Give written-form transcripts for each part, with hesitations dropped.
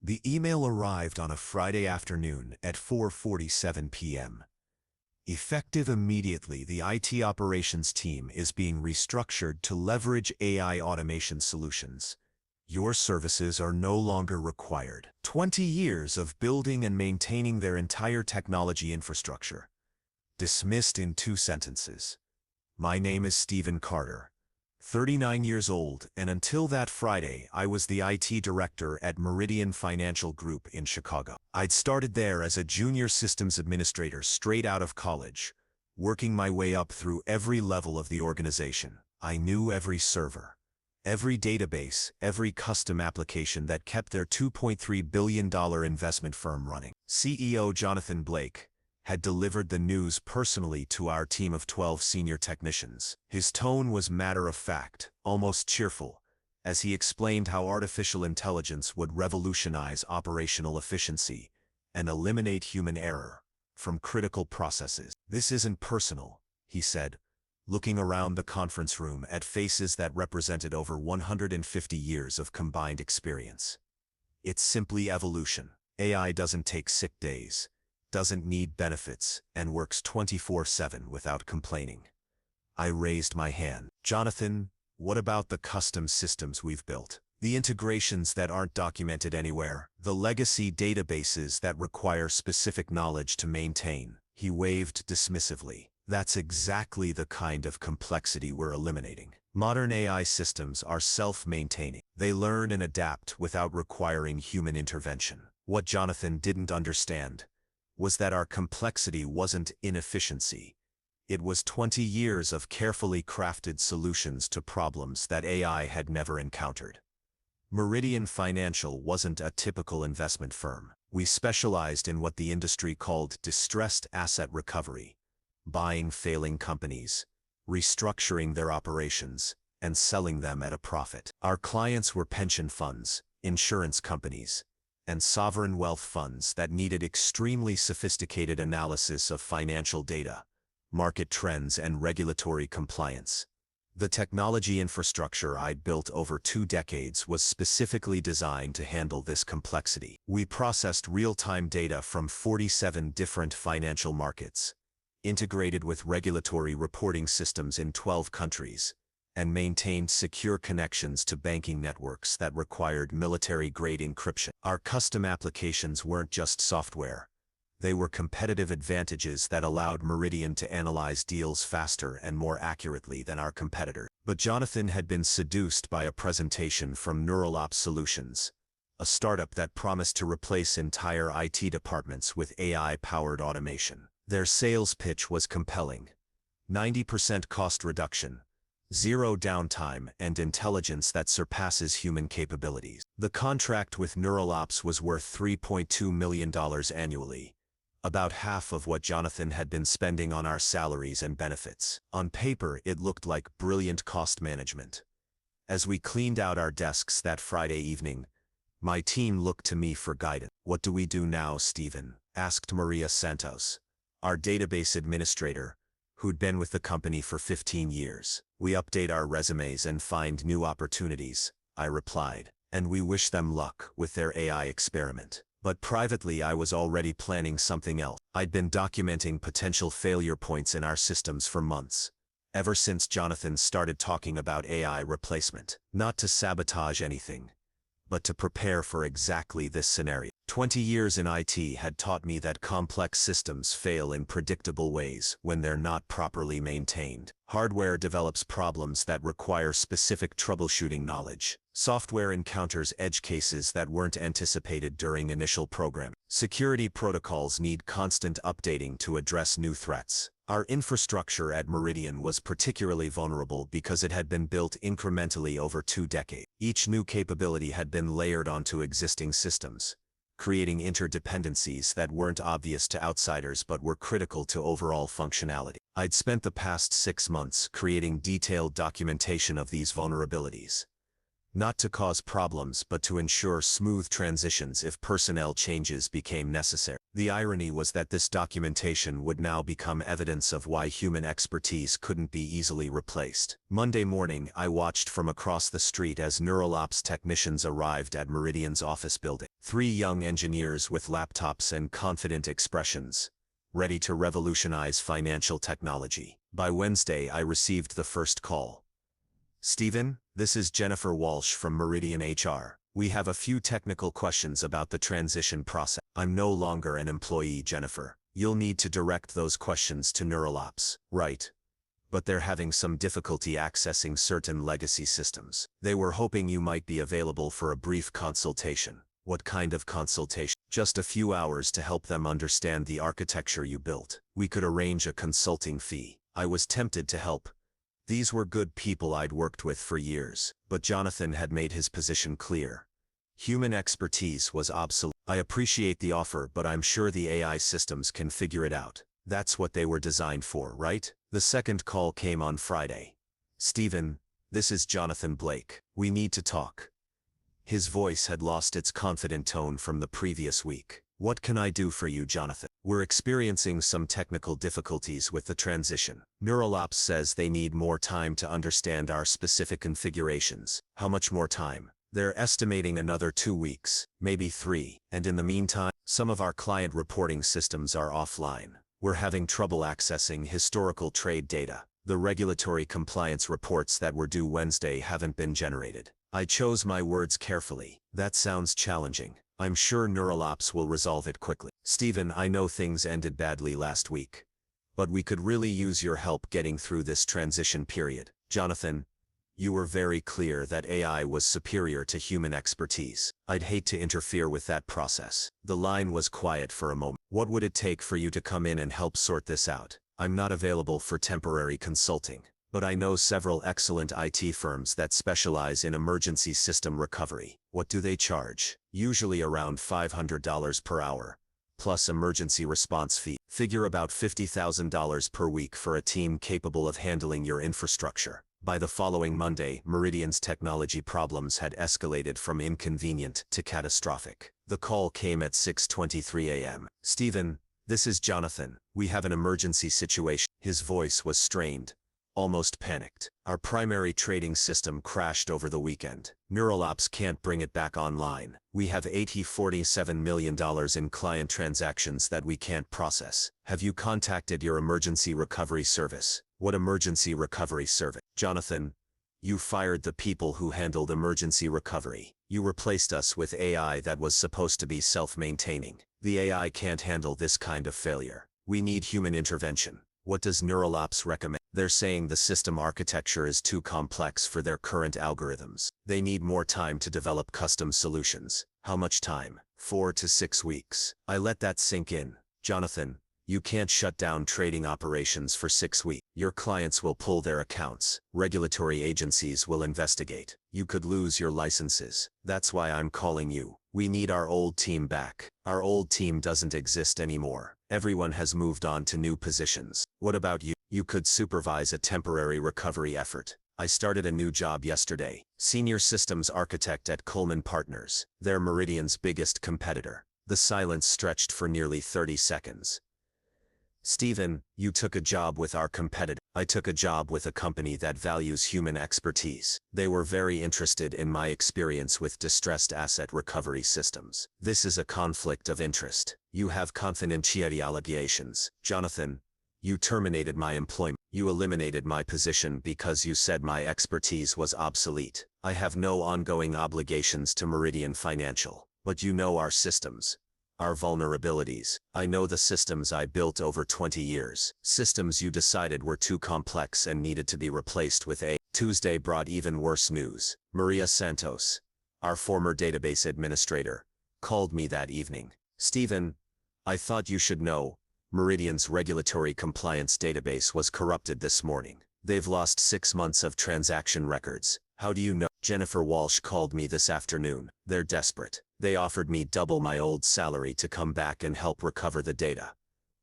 The email arrived on a Friday afternoon at 4:47 p.m. Effective immediately, the IT operations team is being restructured to leverage AI automation solutions. Your services are no longer required. 20 years of building and maintaining their entire technology infrastructure. Dismissed in 2 sentences. My name is Stephen Carter, 39 years old, and until that Friday, I was the IT director at Meridian Financial Group in Chicago. I'd started there as a junior systems administrator straight out of college, working my way up through every level of the organization. I knew every server, every database, every custom application that kept their $2.3 billion investment firm running. CEO Jonathan Blake had delivered the news personally to our team of 12 senior technicians. His tone was matter-of-fact, almost cheerful, as he explained how artificial intelligence would revolutionize operational efficiency and eliminate human error from critical processes. "This isn't personal," he said, looking around the conference room at faces that represented over 150 years of combined experience. "It's simply evolution. AI doesn't take sick days, doesn't need benefits, and works 24/7 without complaining." I raised my hand. "Jonathan, what about the custom systems we've built? The integrations that aren't documented anywhere? The legacy databases that require specific knowledge to maintain?" He waved dismissively. "That's exactly the kind of complexity we're eliminating. Modern AI systems are self-maintaining. They learn and adapt without requiring human intervention." What Jonathan didn't understand was that our complexity wasn't inefficiency. It was 20 years of carefully crafted solutions to problems that AI had never encountered. Meridian Financial wasn't a typical investment firm. We specialized in what the industry called distressed asset recovery, buying failing companies, restructuring their operations, and selling them at a profit. Our clients were pension funds, insurance companies, and sovereign wealth funds that needed extremely sophisticated analysis of financial data, market trends, and regulatory compliance. The technology infrastructure I'd built over 2 decades was specifically designed to handle this complexity. We processed real-time data from 47 different financial markets, integrated with regulatory reporting systems in 12 countries, and maintained secure connections to banking networks that required military-grade encryption. Our custom applications weren't just software. They were competitive advantages that allowed Meridian to analyze deals faster and more accurately than our competitors. But Jonathan had been seduced by a presentation from NeuralOps Solutions, a startup that promised to replace entire IT departments with AI-powered automation. Their sales pitch was compelling: 90% cost reduction, 0 downtime, and intelligence that surpasses human capabilities. The contract with NeuralOps was worth $3.2 million annually, about half of what Jonathan had been spending on our salaries and benefits. On paper, it looked like brilliant cost management. As we cleaned out our desks that Friday evening, my team looked to me for guidance. "What do we do now, Stephen?" asked Maria Santos, our database administrator, who'd been with the company for 15 years. "We update our resumes and find new opportunities," I replied, "and we wish them luck with their AI experiment." But privately, I was already planning something else. I'd been documenting potential failure points in our systems for months, ever since Jonathan started talking about AI replacement. Not to sabotage anything, but to prepare for exactly this scenario. 20 years in IT had taught me that complex systems fail in predictable ways when they're not properly maintained. Hardware develops problems that require specific troubleshooting knowledge. Software encounters edge cases that weren't anticipated during initial programming. Security protocols need constant updating to address new threats. Our infrastructure at Meridian was particularly vulnerable because it had been built incrementally over 2 decades. Each new capability had been layered onto existing systems, creating interdependencies that weren't obvious to outsiders but were critical to overall functionality. I'd spent the past 6 months creating detailed documentation of these vulnerabilities, not to cause problems but to ensure smooth transitions if personnel changes became necessary. The irony was that this documentation would now become evidence of why human expertise couldn't be easily replaced. Monday morning, I watched from across the street as NeuralOps technicians arrived at Meridian's office building. 3 young engineers with laptops and confident expressions, ready to revolutionize financial technology. By Wednesday, I received the first call. "Stephen, this is Jennifer Walsh from Meridian HR. We have a few technical questions about the transition process." "I'm no longer an employee, Jennifer. You'll need to direct those questions to NeuralOps." "Right. But they're having some difficulty accessing certain legacy systems. They were hoping you might be available for a brief consultation." "What kind of consultation?" "Just a few hours to help them understand the architecture you built. We could arrange a consulting fee." I was tempted to help. These were good people I'd worked with for years, but Jonathan had made his position clear. Human expertise was obsolete. "I appreciate the offer, but I'm sure the AI systems can figure it out. That's what they were designed for, right?" The second call came on Friday. "Stephen, this is Jonathan Blake. We need to talk." His voice had lost its confident tone from the previous week. "What can I do for you, Jonathan?" "We're experiencing some technical difficulties with the transition. NeuralOps says they need more time to understand our specific configurations." "How much more time?" "They're estimating another 2 weeks, maybe 3. And in the meantime, some of our client reporting systems are offline. We're having trouble accessing historical trade data. The regulatory compliance reports that were due Wednesday haven't been generated." I chose my words carefully. "That sounds challenging. I'm sure NeuralOps will resolve it quickly." "Stephen, I know things ended badly last week, but we could really use your help getting through this transition period." "Jonathan, you were very clear that AI was superior to human expertise. I'd hate to interfere with that process." The line was quiet for a moment. "What would it take for you to come in and help sort this out?" "I'm not available for temporary consulting, but I know several excellent IT firms that specialize in emergency system recovery." "What do they charge?" "Usually around $500 per hour, plus emergency response fee. Figure about $50,000 per week for a team capable of handling your infrastructure." By the following Monday, Meridian's technology problems had escalated from inconvenient to catastrophic. The call came at 6:23 a.m. "Stephen, this is Jonathan. We have an emergency situation." His voice was strained, almost panicked. "Our primary trading system crashed over the weekend. NeuralOps can't bring it back online. We have $47 million in client transactions that we can't process. Have you contacted your emergency recovery service?" "What emergency recovery service?" "Jonathan, you fired the people who handled emergency recovery. You replaced us with AI that was supposed to be self-maintaining. The AI can't handle this kind of failure. We need human intervention. What does NeuralOps recommend?" "They're saying the system architecture is too complex for their current algorithms. They need more time to develop custom solutions." "How much time?" 4 to 6 weeks. I let that sink in. "Jonathan, you can't shut down trading operations for 6 weeks. Your clients will pull their accounts. Regulatory agencies will investigate. You could lose your licenses. That's why I'm calling you. We need our old team back." "Our old team doesn't exist anymore. Everyone has moved on to new positions." "What about you?" "You could supervise a temporary recovery effort. I started a new job yesterday. Senior Systems Architect at Coleman Partners. They're Meridian's biggest competitor." The silence stretched for nearly 30 seconds. "Stephen, you took a job with our competitor." "I took a job with a company that values human expertise. They were very interested in my experience with distressed asset recovery systems." "This is a conflict of interest. You have confidentiality obligations." "Jonathan, you terminated my employment. You eliminated my position because you said my expertise was obsolete. I have no ongoing obligations to Meridian Financial. But you know our systems, our vulnerabilities. I know the systems I built over 20 years. Systems you decided were too complex and needed to be replaced with AI." Tuesday brought even worse news. Maria Santos, our former database administrator, called me that evening. "Stephen, I thought you should know. Meridian's regulatory compliance database was corrupted this morning. They've lost 6 months of transaction records." "How do you know?" "Jennifer Walsh called me this afternoon. They're desperate. They offered me double my old salary to come back and help recover the data."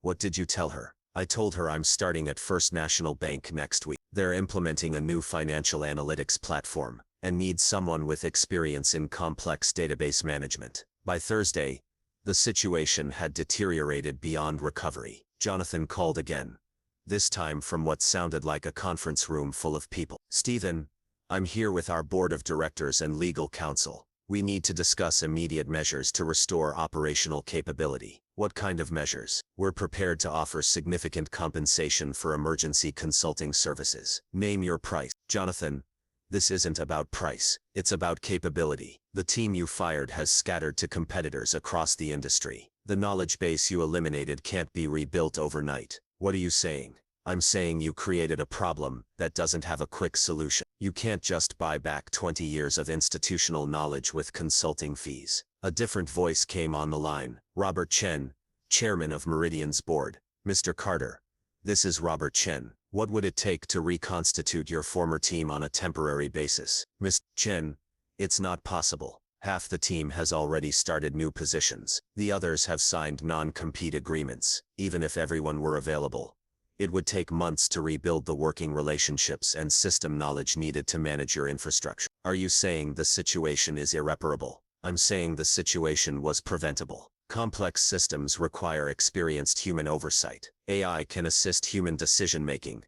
"What did you tell her?" "I told her I'm starting at First National Bank next week. They're implementing a new financial analytics platform, and needs someone with experience in complex database management. By Thursday, the situation had deteriorated beyond recovery. Jonathan called again, this time from what sounded like a conference room full of people. Stephen, I'm here with our board of directors and legal counsel. We need to discuss immediate measures to restore operational capability. What kind of measures? We're prepared to offer significant compensation for emergency consulting services. Name your price. Jonathan, this isn't about price. It's about capability. The team you fired has scattered to competitors across the industry. The knowledge base you eliminated can't be rebuilt overnight. What are you saying? I'm saying you created a problem that doesn't have a quick solution. You can't just buy back 20 years of institutional knowledge with consulting fees. A different voice came on the line. Robert Chen, chairman of Meridian's board. Mr. Carter, this is Robert Chen. What would it take to reconstitute your former team on a temporary basis? Mr. Chen, it's not possible. Half the team has already started new positions. The others have signed non-compete agreements. Even if everyone were available, it would take months to rebuild the working relationships and system knowledge needed to manage your infrastructure. Are you saying the situation is irreparable? I'm saying the situation was preventable. Complex systems require experienced human oversight. AI can assist human decision-making,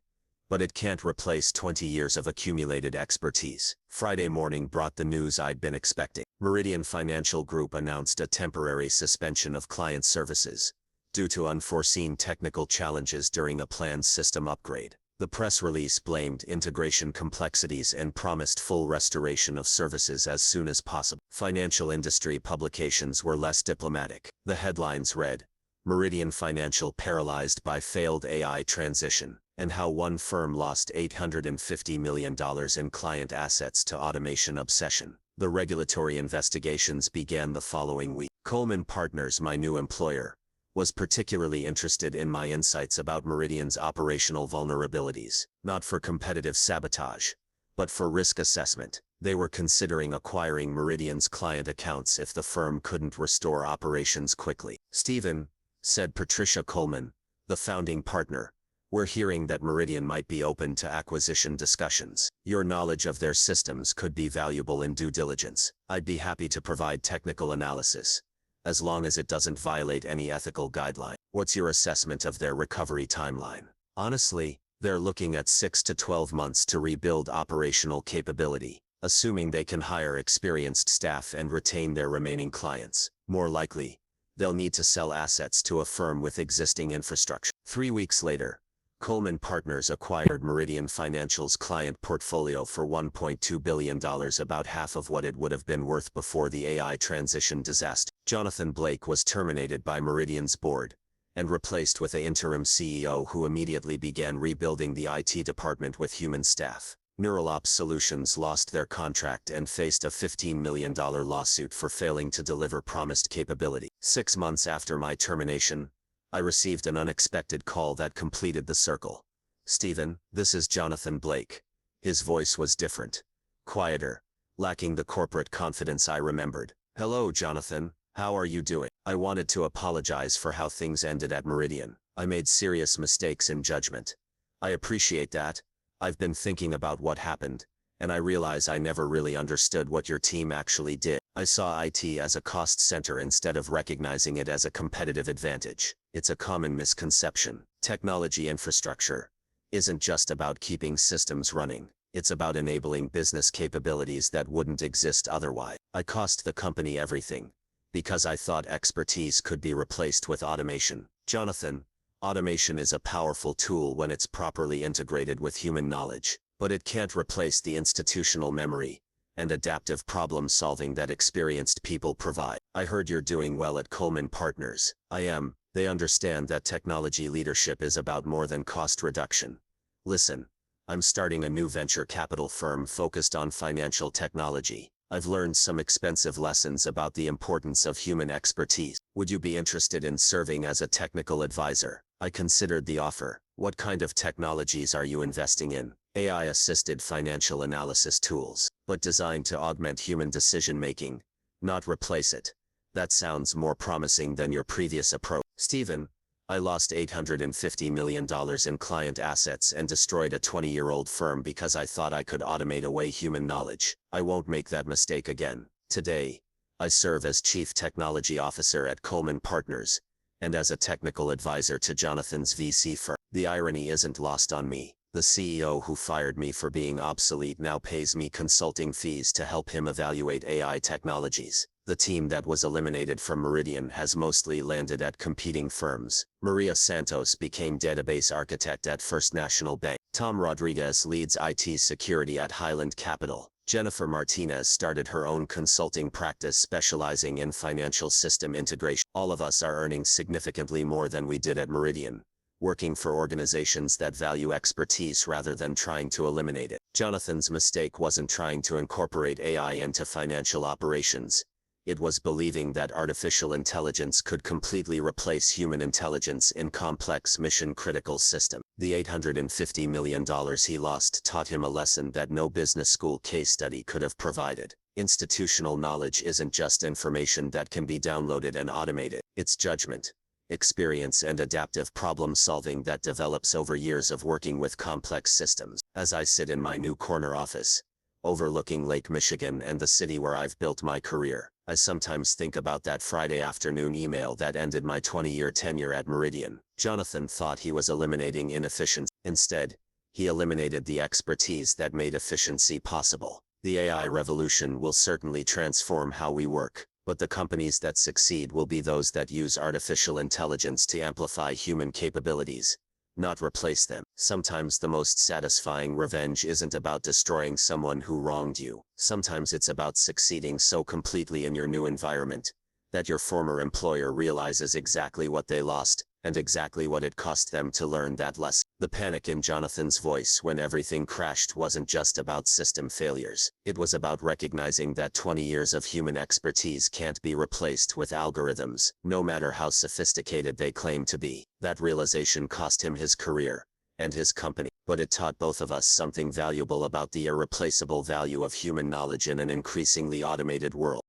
but it can't replace 20 years of accumulated expertise. Friday morning brought the news I'd been expecting. Meridian Financial Group announced a temporary suspension of client services due to unforeseen technical challenges during a planned system upgrade. The press release blamed integration complexities and promised full restoration of services as soon as possible. Financial industry publications were less diplomatic. The headlines read, Meridian Financial paralyzed by failed AI transition, and how one firm lost $850 million in client assets to automation obsession. The regulatory investigations began the following week. Coleman Partners, my new employer, was particularly interested in my insights about Meridian's operational vulnerabilities, not for competitive sabotage, but for risk assessment. They were considering acquiring Meridian's client accounts if the firm couldn't restore operations quickly. Stephen, said Patricia Coleman, the founding partner, we're hearing that Meridian might be open to acquisition discussions. Your knowledge of their systems could be valuable in due diligence. I'd be happy to provide technical analysis, as long as it doesn't violate any ethical guideline. What's your assessment of their recovery timeline? Honestly, they're looking at 6 to 12 months to rebuild operational capability, assuming they can hire experienced staff and retain their remaining clients. More likely, they'll need to sell assets to a firm with existing infrastructure. 3 weeks later, Coleman Partners acquired Meridian Financial's client portfolio for $1.2 billion, about half of what it would have been worth before the AI transition disaster. Jonathan Blake was terminated by Meridian's board and replaced with an interim CEO who immediately began rebuilding the IT department with human staff. Neuralops Solutions lost their contract and faced a $15 million lawsuit for failing to deliver promised capability. 6 months after my termination, I received an unexpected call that completed the circle. Stephen, this is Jonathan Blake. His voice was different, quieter, lacking the corporate confidence I remembered. Hello, Jonathan. How are you doing? I wanted to apologize for how things ended at Meridian. I made serious mistakes in judgment. I appreciate that. I've been thinking about what happened, and I realize I never really understood what your team actually did. I saw IT as a cost center instead of recognizing it as a competitive advantage. It's a common misconception. Technology infrastructure isn't just about keeping systems running. It's about enabling business capabilities that wouldn't exist otherwise. I cost the company everything, because I thought expertise could be replaced with automation. Jonathan, automation is a powerful tool when it's properly integrated with human knowledge, but it can't replace the institutional memory and adaptive problem-solving that experienced people provide. I heard you're doing well at Coleman Partners. I am. They understand that technology leadership is about more than cost reduction. Listen, I'm starting a new venture capital firm focused on financial technology. I've learned some expensive lessons about the importance of human expertise. Would you be interested in serving as a technical advisor? I considered the offer. What kind of technologies are you investing in? AI-assisted financial analysis tools, but designed to augment human decision-making, not replace it. That sounds more promising than your previous approach. Stephen, I lost $850 million in client assets and destroyed a 20-year-old firm because I thought I could automate away human knowledge. I won't make that mistake again. Today, I serve as Chief Technology Officer at Coleman Partners, and as a technical advisor to Jonathan's VC firm. The irony isn't lost on me. The CEO who fired me for being obsolete now pays me consulting fees to help him evaluate AI technologies. The team that was eliminated from Meridian has mostly landed at competing firms. Maria Santos became database architect at First National Bank. Tom Rodriguez leads IT security at Highland Capital. Jennifer Martinez started her own consulting practice specializing in financial system integration. All of us are earning significantly more than we did at Meridian, working for organizations that value expertise rather than trying to eliminate it. Jonathan's mistake wasn't trying to incorporate AI into financial operations. It was believing that artificial intelligence could completely replace human intelligence in complex mission-critical systems. The $850 million he lost taught him a lesson that no business school case study could have provided. Institutional knowledge isn't just information that can be downloaded and automated. It's judgment, experience and adaptive problem-solving that develops over years of working with complex systems. As I sit in my new corner office, overlooking Lake Michigan and the city where I've built my career, I sometimes think about that Friday afternoon email that ended my 20-year tenure at Meridian. Jonathan thought he was eliminating inefficiency. Instead, he eliminated the expertise that made efficiency possible. The AI revolution will certainly transform how we work, but the companies that succeed will be those that use artificial intelligence to amplify human capabilities, not replace them. Sometimes the most satisfying revenge isn't about destroying someone who wronged you. Sometimes it's about succeeding so completely in your new environment that your former employer realizes exactly what they lost and exactly what it cost them to learn that lesson. The panic in Jonathan's voice when everything crashed wasn't just about system failures. It was about recognizing that 20 years of human expertise can't be replaced with algorithms, no matter how sophisticated they claim to be. That realization cost him his career and his company, but it taught both of us something valuable about the irreplaceable value of human knowledge in an increasingly automated world.